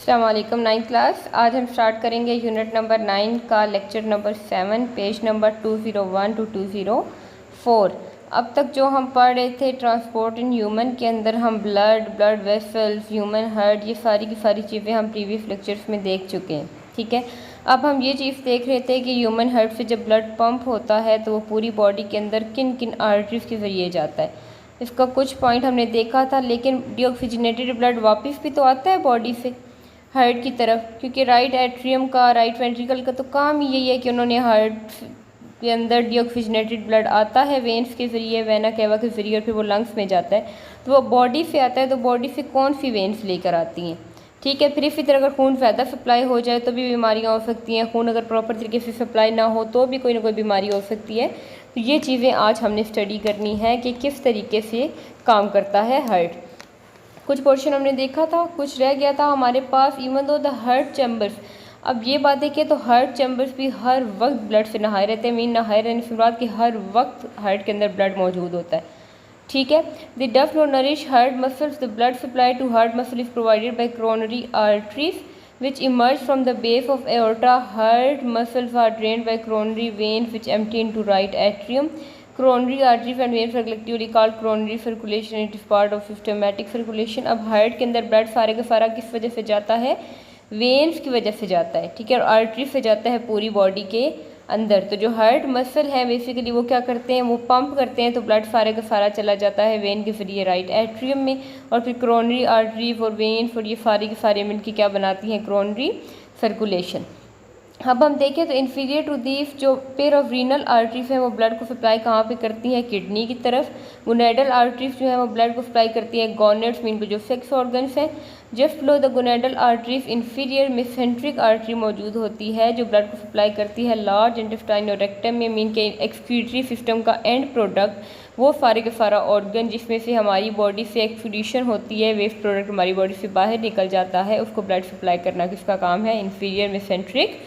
अस्सलाम वालेकुम। 9th class. आज हम स्टार्ट करेंगे यूनिट नंबर 9 का lecture number 7 page number 201 to 204। अब तक जो हम पढ़ रहे थे ट्रांसपोर्ट इन ह्यूमन के अंदर हम ब्लड वेसल्स, ह्यूमन हार्ट, ये सारी की सारी चीज़ें हम प्रीवियस लेक्चर्स में देख चुके हैं। ठीक है, अब हम ये चीज़ देख रहे थे कि ह्यूमन हार्ट से जब ब्लड पंप होता है तो वो पूरी बॉडी के अंदर किन किन आर्टरीज के ज़रिए जाता है। इसका कुछ पॉइंट हमने देखा था, लेकिन डीऑक्सीजनेटेड ब्लड वापस भी तो आता है बॉडी से हार्ट की तरफ, क्योंकि राइट एट्रियम का, राइट वेंट्रिकल का तो काम ही यही है कि उन्होंने हार्ट के अंदर डीऑक्सीजनेटेड ब्लड आता है वेन्स के ज़रिए, वेना केवा के ज़रिए, और फिर वो लंग्स में जाता है। तो वो बॉडी से आता है, तो बॉडी से कौन सी वेन्स लेकर आती हैं। ठीक है, फिर इसी तरह अगर खून ज़्यादा सप्लाई हो जाए तो भी बीमारियाँ हो सकती हैं। खून अगर प्रॉपर तरीके से सप्लाई ना हो तो भी कोई ना कोई बीमारी हो सकती है। तो ये चीज़ें आज हमने स्टडी करनी है कि किस तरीके से काम करता है हार्ट। कुछ पोर्शन हमने देखा था, कुछ रह गया था हमारे पास। Even though the heart chambers, अब ये बात है कि तो हार्ट चैम्बर्स भी हर वक्त ब्लड से नहाए रहते हैं। मीन नहाए रहने से बाद कि हर वक्त हार्ट के अंदर ब्लड मौजूद होता है। ठीक है, the duff no nourish heart muscles, the blood supply to heart muscle is provided by coronary arteries which emerge from the base of aorta. Heart muscles are drained by coronary veins which empty into right atrium. Coronary arteries and veins are collectively called coronary circulation. It is part of systematic circulation. अब heart के अंदर blood सारे का सारा किस वजह से जाता है? वेन्स की वजह से जाता है। ठीक है, और आर्टरी से जाता है पूरी बॉडी के अंदर। तो जो हार्ट मसल है बेसिकली वो क्या करते हैं, वो पंप करते हैं, तो ब्लड सारे का सारा चला जाता है वेन के जरिए राइट एट्रियम में, और फिर कोरोनरी आर्टरीज और वेन्स और ये सारी के सारे मिलकर क्या बनाती हैं, कोरोनरी सर्कुलेशन। अब हम देखें तो इन्फीरियर टू दीस जो पेयर ऑफ रीनल आर्टरीज हैं वो ब्लड को सप्लाई कहाँ पे करती हैं, किडनी की तरफ। गोनेडल आर्टरीज जो है वो ब्लड को सप्लाई करती है गोनेड्स मीन जो सेक्स ऑर्गन्स हैं। Just below the gonadal arteries inferior mesenteric artery मौजूद होती है जो ब्लड को सप्लाई करती है लार्ज इंटेस्टाइन और रेक्टम में, मीन के एक्सक्रीटरी सिस्टम का एंड प्रोडक्ट वो सारे के सारा ऑर्गन जिसमें से हमारी बॉडी से एक्सक्रीशन होती है, वेस्ट प्रोडक्ट हमारी बॉडी से बाहर निकल जाता है, उसको ब्लड सप्लाई करना किसका काम है, इन्फीरियर मेसेंट्रिक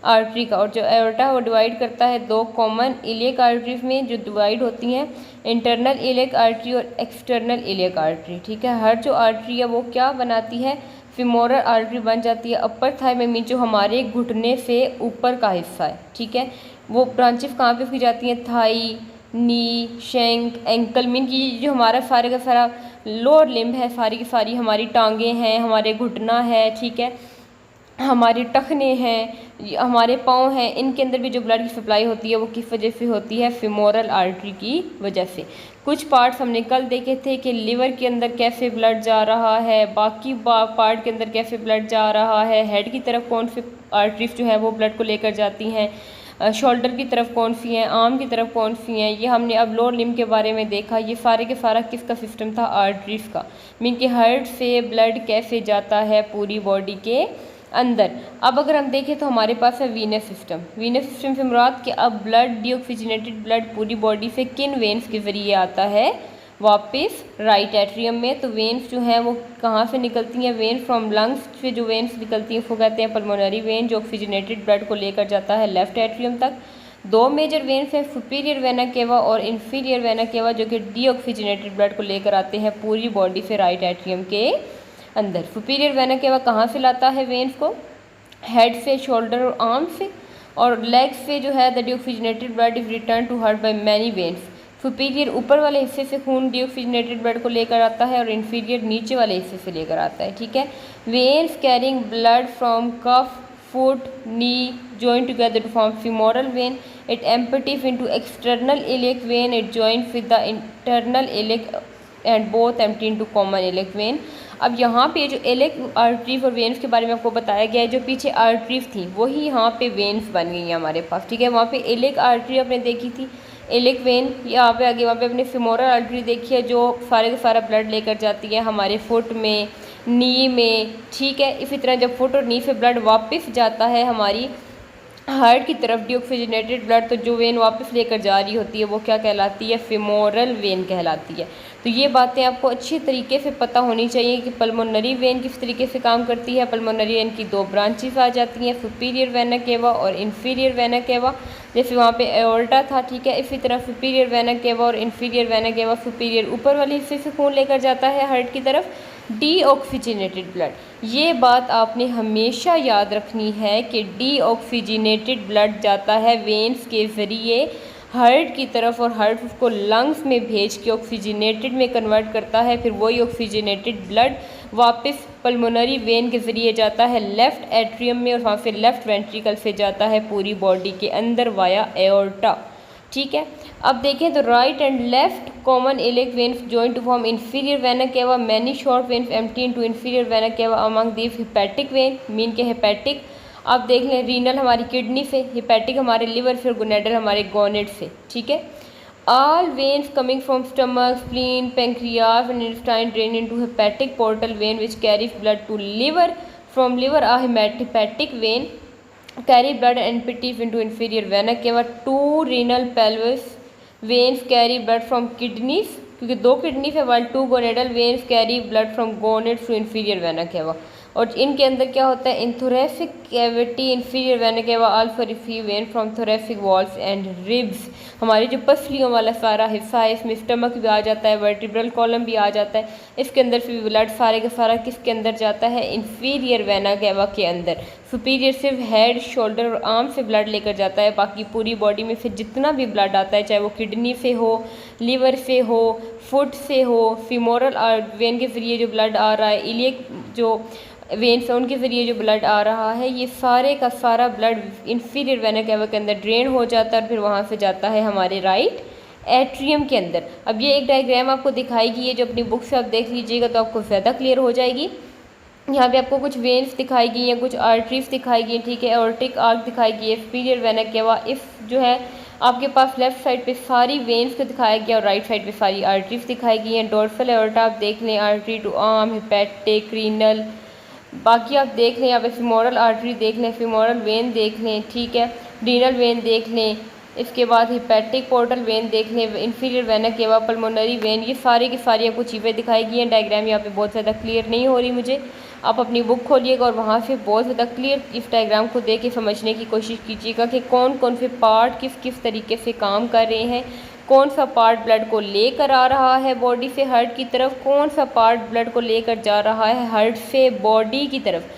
आर्टरी का। और जो एओर्टा है वो डिवाइड करता है दो कॉमन इलियक आर्टरीज में जो डिवाइड होती हैं, इंटरनल इलियक आर्टरी और एक्सटर्नल इलियक आर्टरी। ठीक है, हर जो आर्टरी है वो क्या बनाती है, फिमोरल आर्टरी बन जाती है अपर थाई में, मीन जो हमारे घुटने से ऊपर का हिस्सा है। ठीक है, वो ब्रांचेस कहाँ पे की जाती हैं, थाई, नी, शेंक, एंकल, मीन की जो हमारा सारे का सारा लोअर लिम्ब है, सारी की सारी हमारी टांगें हैं, हमारे घुटना है, ठीक है, हमारे टखने हैं, हमारे पाँव हैं, इनके अंदर भी जो ब्लड की सप्लाई होती है वो किस वजह से होती है, फिमोरल आर्टरी की वजह से। कुछ पार्ट्स हमने कल देखे थे कि लिवर के अंदर कैसे ब्लड जा रहा है, बाकी पार्ट के अंदर कैसे ब्लड जा रहा है, हेड की तरफ कौन सी आर्टरीज जो है वो ब्लड को लेकर जाती हैं, शोल्डर की तरफ कौन सी हैं, आर्म की तरफ कौन सी हैं, ये हमने अब लोअर लिम्ब के बारे में देखा। ये सारे के सारा किसका सिस्टम था, आर्टरीज का, मीन कि हार्ट से ब्लड कैसे जाता है पूरी बॉडी के अंदर। अब अगर हम देखें तो हमारे पास है वीनस सिस्टम। वीनस सिस्टम से मुराद कि अब ब्लड डीऑक्सीजनेटेड ब्लड पूरी बॉडी से किन वेन्स के ज़रिए आता है, वापस राइट एट्रियम में। तो वेन्स जो हैं वो कहाँ से निकलती हैं, वेन फ्रॉम लंग्स से जो वेन्स निकलती हैं वो कहते हैं पल्मोनरी वेन, जो ऑक्सीजनेटेड ब्लड को लेकर जाता है लेफ्ट एट्रियम तक। दो मेजर वेन्स हैं, सुपीरियर वेना केवा और इन्फीरियर वेना केवा, जो कि डीऑक्सीजनेटेड ब्लड को लेकर आते हैं पूरी बॉडी से राइट एट्रियम के अंदर। सुपीरियर वेना केवा कहाँ से लाता है वेन्स को, हेड से, शोल्डर और आर्म से, और लेग से जो है the deoxygenated blood is return to heart by many veins. Superior ऊपर वाले हिस्से से खून डीऑक्सीजनेटेड ब्लड को लेकर आता है और इन्फीरियर नीचे वाले हिस्से से लेकर आता है। ठीक है, veins carrying blood from calf, foot, knee join together to form femoral vein. It empties into external iliac vein. It joins with the internal iliac and both empty into common iliac vein. अब यहाँ पे जो iliac arteries और veins के बारे में आपको बताया गया है, जो पीछे आर्टरीज थी वही यहाँ पे वेन्स बन गई हैं हमारे पास। ठीक है, वहाँ पे इलियक आर्टरी आपने देखी थी, इलियक वेन यहाँ पे आगे, वहाँ पे अपने फिमोरल आर्टरी देखी है जो सारे का सारा ब्लड लेकर जाती है हमारे फुट में, नी में। ठीक है, इसी तरह जब फुट और नी से ब्लड वापस जाता है हमारी हार्ट की तरफ डीऑक्सीजनेटेड ब्लड, तो जो वेन वापस लेकर जा रही होती है वो क्या कहलाती है, फिमोरल वेन कहलाती है। तो ये बातें आपको अच्छी तरीके से पता होनी चाहिए कि पल्मोनरी वेन किस तरीके से काम करती है। पल्मोनरी वेन की दो ब्रांचेस आ जाती हैं, सुपीरियर वेना केवा और इन्फीरियर वेना केवा, जैसे वहाँ पे एओर्टा था। ठीक है, इसी तरह सुपीरियर वेना केवा और इन्फीरियर वेना केवा, सुपीरियर ऊपर वाले हिस्से से खून लेकर जाता है हार्ट की तरफ, डीऑक्सीजनेटेड ब्लड, ये बात आपने हमेशा याद रखनी है कि डीऑक्सीजनेटेड ब्लड जाता है वेन्स के ज़रिए हार्ट की तरफ और हार्ट उसको लंग्स में भेज के ऑक्सीजनेटेड में कन्वर्ट करता है। फिर वही ऑक्सीजनेटेड ब्लड वापस पल्मोनरी वेन के ज़रिए जाता है लेफ़्ट एट्रियम में और वहाँ से लेफ़्ट वेंट्रिकल से जाता है पूरी बॉडी के अंदर वाया एओर्टा। ठीक है, अब देखें तो right and left common iliac veins join to form inferior vena cava, many short veins empty into inferior vena cava among these hepatic vein, mean के हेपेटिक। आप देख लें रीनल हमारी किडनी से, हेपेटिक हमारे लिवर से, गोनेडल हमारे gonad से। ठीक है, all veins coming from stomach, spleen, pancreas and intestine drain into hepatic portal vein which carries blood to liver. From liver a hepatic vein carry blood and empties into inferior vena cava. Two renal pelvis veins carry blood from kidneys क्योंकि 2 kidney है, while 2 gonadal veins carry blood from gonads to inferior vena cava. और इनके अंदर क्या होता है, इन thoracic cavity inferior vena cava also receive vein from thoracic walls and ribs. हमारी जो पसलियों वाला सारा हिस्सा है इसमें स्टमक भी आ जाता है, वर्टिब्रल कॉलम भी आ जाता है, इसके अंदर से भी ब्लड सारे का सारा किसके अंदर जाता है, इंफीरियर वेना केवा के अंदर। सुपीरियर सिर्फ हेड, शोल्डर और आर्म से ब्लड लेकर जाता है, बाकी पूरी बॉडी में फिर जितना भी ब्लड आता है चाहे वो किडनी से हो, लीवर से हो, फुट से हो, फीमोरल वेन के ज़रिए जो ब्लड आ रहा है, इलियक जो वेन्स है उनके ज़रिए जो ब्लड आ रहा है, ये सारे का सारा ब्लड इंफीरियर वेना केवा के अंदर ड्रेन हो जाता है और फिर वहाँ से जाता है हमारे राइट एट्रियम के अंदर। अब ये एक डायग्राम आपको दिखाएगी, ये जो अपनी बुक से आप देख लीजिएगा तो आपको ज़्यादा क्लियर हो जाएगी। यहाँ पे आपको कुछ वेन्स दिखाई गई हैं, कुछ आर्टरीज दिखाई गई हैं। ठीक है, एओर्टिक आर्क दिखाई गई है, सुपीरियर वेना केवा इस जो है आपके पास लेफ्ट साइड पे सारी वेन्स को दिखाया गया और राइट साइड पे सारी आर्टरीज दिखाई गई हैं। डोर्सल एओर्टा आप देख लें, artery to arm, hepatic, renal, बाकी आप देख लें, यहाँ पे फीमोरल आर्टरी देख लें, फीमोरल वेन देख लें। ठीक है, रीनल वेन देख लें, इसके बाद हिपैटिक पोर्टल वेन देख लें, इंफीरियर वेना केवा, पल्मोनरी वेन, ये सारी की सारी आपको चीज़ें दिखाई गई हैं। डायग्राम यहाँ पे बहुत ज़्यादा क्लियर नहीं हो रही मुझे, आप अपनी बुक खोलिएगा और वहाँ से बहुत ज़्यादा क्लियर इस डायग्राम को देख के समझने की कोशिश कीजिएगा कि कौन कौन से पार्ट किस किस तरीके से काम कर रहे हैं, कौन सा पार्ट ब्लड को लेकर आ रहा है बॉडी से हार्ट की तरफ, कौन सा पार्ट ब्लड को लेकर जा रहा है हार्ट से बॉडी की तरफ।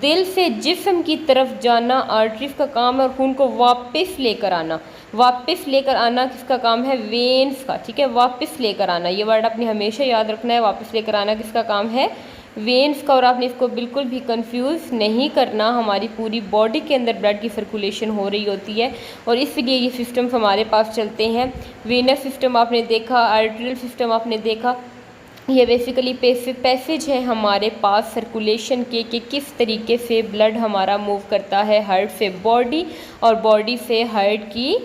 दिल से जिस्म की तरफ जाना आर्टरीज का काम है और खून को वापस लेकर आना, वापस लेकर आना किसका काम है, वेन्स का। ठीक है, वापस लेकर आना, ये वर्ड आपने हमेशा याद रखना है, वापस लेकर आना किसका काम है, वेन्स का। और आपने इसको बिल्कुल भी कंफ्यूज नहीं करना, हमारी पूरी बॉडी के अंदर ब्लड की सर्कुलेशन हो रही होती है और इसलिए ये सिस्टम्स हमारे पास चलते हैं। वेनस सिस्टम आपने देखा, आर्टेरियल सिस्टम आपने देखा, ये बेसिकली पैसेज है हमारे पास सर्कुलेशन के कि किस तरीके से ब्लड हमारा मूव करता है हार्ट से बॉडी और बॉडी से हार्ट की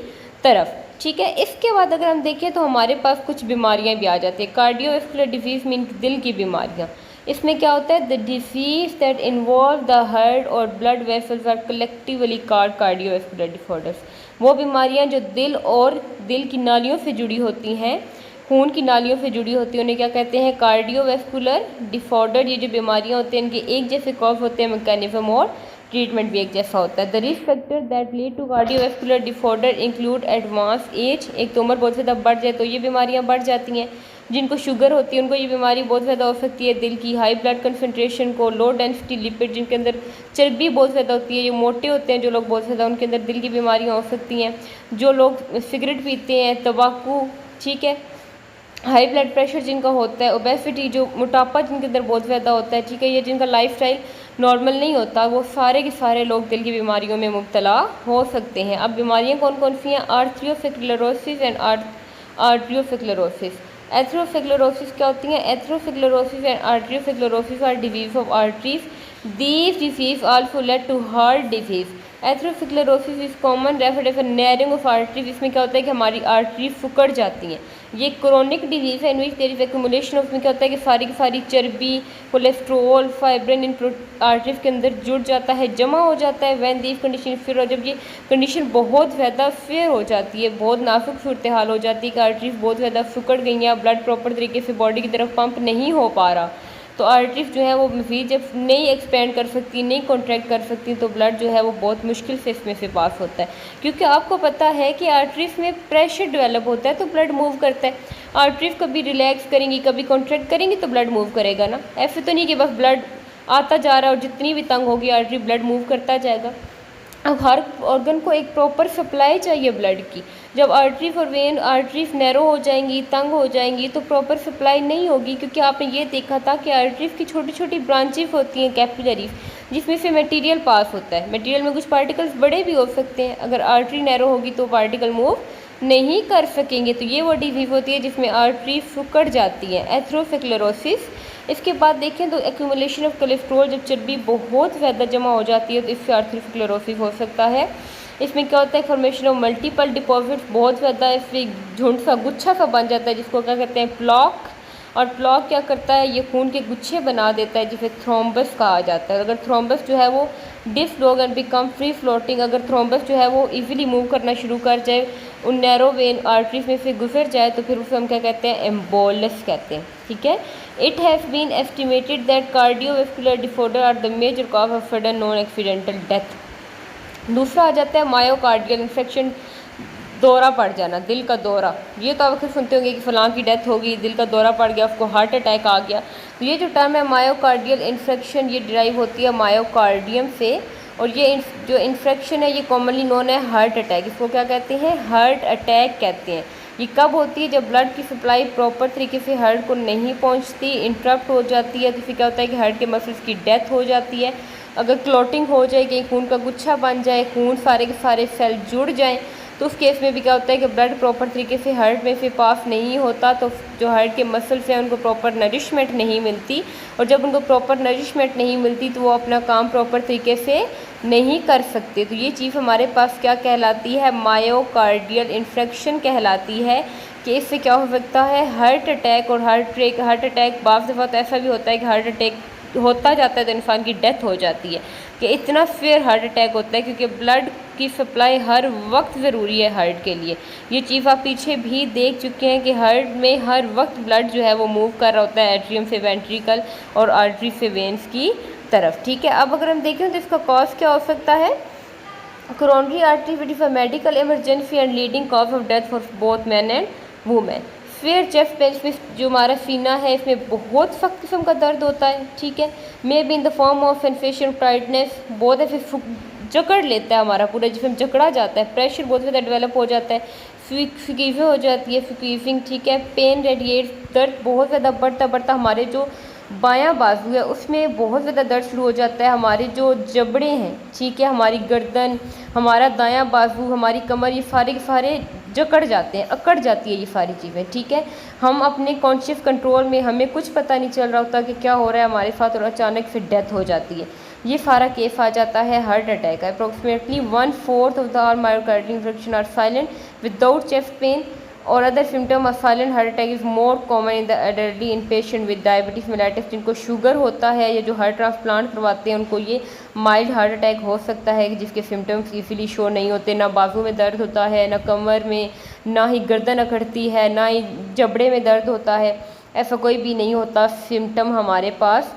तरफ। ठीक है, इसके बाद अगर हम देखें तो हमारे पास कुछ बीमारियां भी आ जाती हैं। कार्डियोवैस्कुलर डिजीज़ मीन दिल की बीमारियां। इसमें क्या होता है, the disease that involve the heart और blood vessels are collectively called cardiovascular disorders. वो बीमारियां जो दिल और दिल की नालियों से जुड़ी होती हैं, खून की नालियों से जुड़ी होती है, उन्हें क्या कहते हैं, कार्डियोवैस्कुलर डिसऑर्डर। ये जो बीमारियां होती हैं इनके एक जैसे कॉज होते हैं, मैकेनिज्म और ट्रीटमेंट भी एक जैसा होता है। The risk factor that lead to cardiovascular disorder include advance age, एक तो उम्र बहुत ज़्यादा बढ़ जाए तो ये बीमारियां बढ़ जाती हैं। जिनको शुगर होती है उनको ये बीमारी बहुत ज़्यादा हो सकती है। दिल की हाई ब्लड कंसनट्रेशन को, लो डेंसिटी लिपिड जिनके अंदर चर्बी बहुत ज़्यादा होती है, ये मोटे होते हैं जो लोग बहुत ज़्यादा, उनके अंदर दिल की बीमारियाँ हो सकती हैं। जो लोग सिगरेट पीते हैं, तंबाकू, ठीक है, हाई ब्लड प्रेशर जिनका होता है, ओबेसिटी जो मोटापा जिनके अंदर बहुत ज़्यादा होता है, ठीक है, ये जिनका लाइफस्टाइल नॉर्मल नहीं होता, वो सारे के सारे लोग दिल की बीमारियों में मुब्तला हो सकते हैं। अब बीमारियां कौन कौन सी हैं, आर्थ्रियोस्क्लेरोसिस एंड आर्टरियोस्क्लेरोसिस। एथेरोस्क्लेरोसिस क्या होती हैं, atherosclerosis and arteriosclerosis are disease of arteries. These disease also lead to heart disease. Atherosclerosis is common referred as narrowing of arteries. इसमें क्या होता है कि हमारी आर्टरी फुकड़ जाती हैं। ये क्रोनिक डिजीज़ है in which there is accumulation of, में क्या होता है कि सारी की सारी चर्बी, कोलेस्ट्रोल, फाइब्रिन इन आर्टरीज के अंदर जुड़ जाता है, जमा हो जाता है। व्हेन दीज कंडीशन फिर, और जब ये कंडीशन बहुत ज़्यादा फेयर हो जाती है, बहुत नाजुक सूरत हाल हो जाती है कि आर्टरीज बहुत ज़्यादा फुकड़ गई हैं, ब्लड प्रॉपर तरीके से बॉडी की तरफ पंप नहीं हो पा रहा, तो आर्टरीज जो है वो मज़ीद जब नहीं एक्सपेंड कर सकती, नहीं कॉन्ट्रैक्ट कर सकती, तो ब्लड जो है वो बहुत मुश्किल से इसमें से पास होता है। क्योंकि आपको पता है कि आर्टरीज में प्रेशर डेवलप होता है तो ब्लड मूव करता है। आर्टरीज कभी रिलैक्स करेंगी, कभी कॉन्ट्रैक्ट करेंगी तो ब्लड मूव करेगा ना। ऐसे तो नहीं कि बस ब्लड आता जा रहा है और जितनी भी तंग होगी आर्टरी ब्लड मूव करता जाएगा। अब हर ऑर्गन को एक प्रॉपर सप्लाई चाहिए ब्लड की। जब आर्टरीज और वेन आर्टरीज नैरो हो जाएंगी, तंग हो जाएंगी, तो प्रॉपर सप्लाई नहीं होगी। क्योंकि आपने ये देखा था कि आर्टरीज की छोटी छोटी ब्रांचेस होती हैं, कैपिलरीज, जिसमें से मटेरियल पास होता है। मटेरियल में कुछ पार्टिकल्स बड़े भी हो सकते हैं, अगर आर्टरी नैरो होगी तो पार्टिकल मूव नहीं कर सकेंगे। तो ये वो डिजीज़ होती है जिसमें आर्टरी सिकुड़ जाती है, एथेरोस्क्लेरोसिस। इसके बाद देखें तो एक्यूमुलेशन ऑफ कोलेस्ट्रॉल, जब चर्बी बहुत ज़्यादा जमा हो जाती है तो इससे आर्थरोस्क्लेरोसिस हो सकता है। इसमें क्या होता है, फॉर्मेशन ऑफ मल्टीपल डिपॉजिट्स, बहुत ज़्यादा इससे झुंड सा गुच्छा सा बन जाता है, जिसको क्या कहते हैं, प्लॉक। और प्लॉक क्या करता है, ये खून के गुच्छे बना देता है, जिसे थ्रोम्बस कहा जाता है। अगर थ्रोम्बस जो है वो डिसलॉग एंड बिकम फ्री फ्लोटिंग, अगर थ्रोम्बस जो है वो इजीली मूव करना शुरू कर जाए, उन नैरो वेन आर्टरीज में से गुजर जाए, तो फिर उसे हम क्या कहते हैं, एम्बोलस कहते हैं। ठीक है। It has been estimated that cardiovascular disorder are the major cause of sudden non accidental death. दूसरा आ जाता है मायोकार्डियल इन्फेक्शन, दौरा पड़ जाना, दिल का दौरा। ये तो आप सुनते होंगे कि फ़लाँ की डेथ हो गई, दिल का दौरा पड़ गया, उसको हार्ट अटैक आ गया। तो ये जो टर्म है मायोकार्डियल इन्फेक्शन, ये डिराइव होती है मायोकार्डियम से। और ये जो इन्फेक्शन है ये कॉमनली नोन है हार्ट अटैक। इसको क्या कहते हैं, हार्ट अटैक कहते हैं। ये कब होती है, जब ब्लड की सप्लाई प्रॉपर तरीके से हार्ट को नहीं पहुंचती, इंटरप्ट हो जाती है, तो फिर क्या होता है कि हार्ट के मसल्स की डेथ हो जाती है। अगर क्लॉटिंग हो जाए, कहीं खून का गुच्छा बन जाए, खून सारे के सारे सेल जुड़ जाएँ, तो उस केस में भी क्या होता है कि ब्लड प्रॉपर तरीके से हार्ट में से पास नहीं होता, तो जो हार्ट के मसल्स हैं उनको प्रॉपर नरिशमेंट नहीं मिलती। और जब उनको प्रॉपर नरिशमेंट नहीं मिलती तो वो अपना काम प्रॉपर तरीके से नहीं कर सकते। तो ये चीज़ हमारे पास क्या कहलाती है, मायोकार्डियल इन्फेक्शन कहलाती है। कि इससे क्या हो सकता है, हार्ट अटैक। और हार्ट अटैक बाज़ दफ़ा तो ऐसा भी होता है कि हार्ट अटैक होता जाता है तो इंसान की डेथ हो जाती है। कि इतना फेयर हार्ट अटैक होता है क्योंकि ब्लड की सप्लाई हर वक्त ज़रूरी है हार्ट के लिए। ये चीज़ आप पीछे भी देख चुके हैं कि हार्ट में हर वक्त ब्लड जो है वो मूव कर रहा होता है एट्रियम से वेंट्रिकल और आर्टरी से वेन्स की तरफ। ठीक है। अब अगर हम देखें तो इसका कॉज क्या हो सकता है, coronary artery which is a medical emergency and leading cause of death for both man and women. फिर चेस्ट पेन में जो हमारा सीना है इसमें बहुत सख्त किस्म का दर्द होता है। ठीक है। May be in the form of sensation tightness, बहुत ऐसे जकड़ लेता है हमारा पूरा जिसमें जकड़ा जाता है, प्रेशर बहुत ज़्यादा डेवलप हो जाता है, फिकीफे हो जाती है, फिकीफिंग। ठीक है। पेन रेडिएट, दर्द बहुत ज़्यादा बढ़ता बढ़ता हमारे जो बायां बाजू है उसमें बहुत ज़्यादा दर्द शुरू हो जाता है। हमारे जो जबड़े हैं, ठीक है, हमारी गर्दन, हमारा दायां बाजू, हमारी कमर, ये सारे के सारे जकड़ जाते हैं, अकड़ जाती है ये सारी चीज़ें। ठीक है। हम अपने कॉन्शियस कंट्रोल में, हमें कुछ पता नहीं चल रहा होता कि क्या हो रहा है हमारे साथ, और अचानक से डेथ हो जाती है। ये सारा केस आ जाता है हार्ट अटैक का। Approximately 1/4 of the all myocardial infection are silent without chest pain और other symptom of silent heart attack is more common in the elderly in patient with diabetes mellitus. जिनको sugar होता है या जो heart transplant करवाते हैं उनको ये माइल्ड हार्ट अटैक हो सकता है जिसके सिम्टम्स इजीली शो नहीं होते। ना बाजू में दर्द होता है, ना कमर में, ना ही गर्दन अकड़ती है, ना ही जबड़े में दर्द होता है, ऐसा कोई भी नहीं होता सिम्टम हमारे पास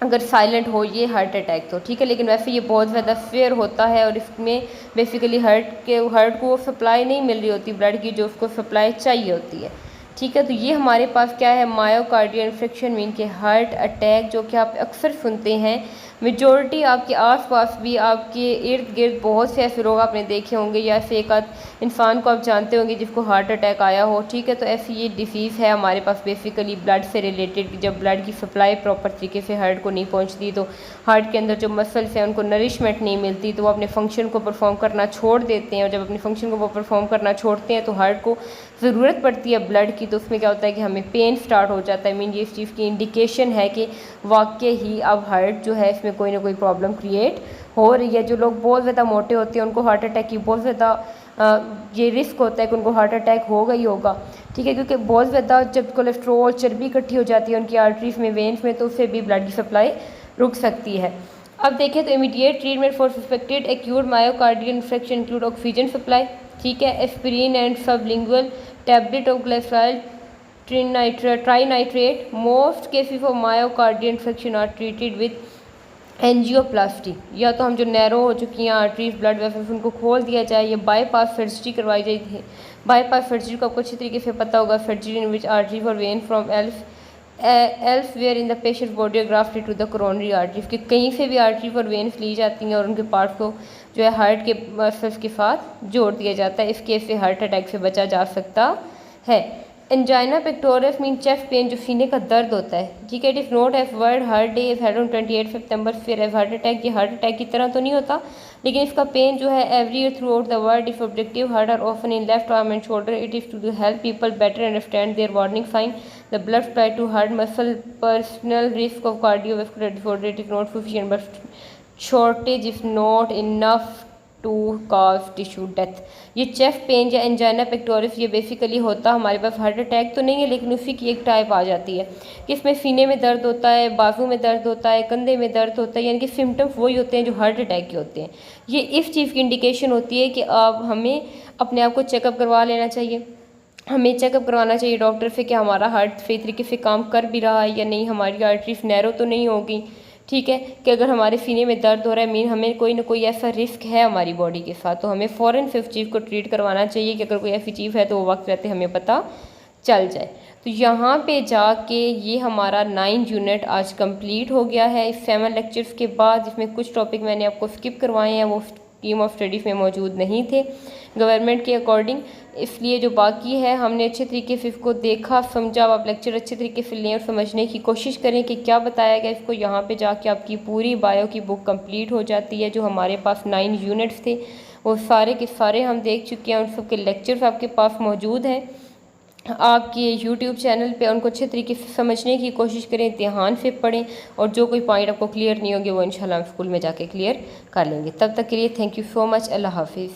अगर साइलेंट हो ये हार्ट अटैक तो। ठीक है। लेकिन वैसे ये बहुत ज़्यादा फेयर होता है और इसमें बेसिकली हार्ट को सप्लाई नहीं मिल रही होती ब्लड की जो उसको सप्लाई चाहिए होती है। ठीक है। तो ये हमारे पास क्या है, मायोकार्डियल इन्फेक्शन मीन के हार्ट अटैक, जो कि आप अक्सर सुनते हैं। मेजॉरिटी आपके आसपास भी, आपके इर्द गिर्द बहुत से ऐसे लोग आपने देखे होंगे या ऐसे एक आध इंसान को आप जानते होंगे जिसको हार्ट अटैक आया हो। ठीक है। तो ऐसी ये डिसीज़ है हमारे पास बेसिकली ब्लड से रिलेटेड। जब ब्लड की सप्लाई प्रॉपर तरीके से हार्ट को नहीं पहुंचती तो हार्ट के अंदर जो मसल्स हैं उनको नरिशमेंट नहीं मिलती तो वो अपने फंक्शन को परफॉर्म करना छोड़ देते हैं। और जब अपने फंक्शन को वो परफॉर्म करना छोड़ते हैं तो हार्ट को ज़रूरत पड़ती है ब्लड की, तो उसमें क्या होता है कि हमें पेन स्टार्ट हो जाता है। मीन ये इस चीज़ की इंडिकेशन है कि वाकई ही अब हार्ट जो है इसमें कोई ना कोई प्रॉब्लम क्रिएट हो रही है। जो लोग बहुत ज़्यादा मोटे होते हैं उनको हार्ट अटैक की बहुत ज़्यादा ये रिस्क होता है कि उनको हार्ट अटैक होगा ही होगा। ठीक है। क्योंकि बहुत ज़्यादा जब कोलेस्ट्रॉल, चर्बी इकट्ठी हो जाती है उनकी आर्टरीज में, वेन्स में, तो उससे भी ब्लड की सप्लाई रुक सकती है। अब देखें तो immediate treatment for suspected acute myocardial infection include oxygen supply. ठीक है। Aspirin and sublingual tablet of glyceride trinitrate. Most cases of myocardial infection are treated with angioplasty, या तो हम जो नैरो हो चुकी हैं आर्टरीज ब्लड वेसल्स उनको खोल दिया जाए, या बाईपास सर्जरी करवाई जाती है। बाईपास सर्जरी को आपको अच्छी तरीके से पता होगा, सर्जरी इन विच आर्टरी और vein from elsewhere in the patient body grafted to the coronary arteries, कि कहीं से भी आर्टरी और वेन्स ली जाती हैं और उनके पार्ट्स को जो है हार्ट के मसल्स के साथ जोड़ दिया जाता है। इस केस से हार्ट अटैक से बचा जा सकता है। Angina pectoris mean chest pain, जो सीने का दर्द होता है, ठीक है। It is not as world heart day is held on 28 सितंबर, फिर एज हार्ट अटैक। ये हार्ट अटैक की तरह तो नहीं होता, लेकिन इसका पेन जो है every year throughout the world. If objective heart are often in left arm and shoulder, it is to help people better understand their warning sign. The blood supply to heart muscle, personal risk of cardiovascular disorder, it is not sufficient but shortage is not enough to cause tissue death. ये chest pain या angina pectoris ये basically होता हमारे पास heart attack तो नहीं है, लेकिन उसी की एक टाइप आ जाती है कि इसमें सीने में दर्द होता है, बाजू में दर्द होता है, कंधे में दर्द होता है, यानी कि सिम्टम्स वही होते हैं जो हार्ट अटैक के होते हैं। ये इस चीज़ की इंडिकेशन होती है कि अब हमें अपने आप को चेकअप करवा लेना चाहिए। हमें चेकअप करवाना चाहिए डॉक्टर से कि हमारा हार्ट सही तरीके से काम कर भी रहा है या नहीं, हमारी आर्टरीज नैरो तो नहीं होगी, ठीक है। कि अगर हमारे सीने में दर्द हो रहा है मीन हमें कोई ना कोई ऐसा रिस्क है हमारी बॉडी के साथ, तो हमें फ़ौरन से उस चीज़ को ट्रीट करवाना चाहिए कि अगर कोई ऐसी चीज़ है तो वो वक्त रहते हमें पता चल जाए। तो यहाँ पे जाके ये हमारा 9 यूनिट आज कंप्लीट हो गया है इस 7 लेक्चर्स के बाद, जिसमें कुछ टॉपिक मैंने आपको स्किप करवाए हैं, वो स्कीम ऑफ स्टडीज़ में मौजूद नहीं थे गवर्नमेंट के अकॉर्डिंग, इसलिए जो बाकी है हमने अच्छे तरीके से इसको देखा समझा। अब आप लेक्चर अच्छे तरीके से लें और समझने की कोशिश करें कि क्या बताया गया इसको। यहाँ पे जाके आपकी पूरी बायो की बुक कंप्लीट हो जाती है। जो हमारे पास 9 यूनिट्स थे वो सारे के सारे हम देख चुके हैं, उन सबके लेक्चर्स आपके पास मौजूद हैं आपके यूट्यूब चैनल पे। उनको अच्छे तरीके से समझने की कोशिश करें, ध्यान से पढ़ें, और जो कोई पॉइंट आपको क्लियर नहीं होंगे वो इंशाल्लाह हम स्कूल में जाके क्लियर कर लेंगे। तब तक के लिए थैंक यू सो मच। अल्लाह हाफिज़।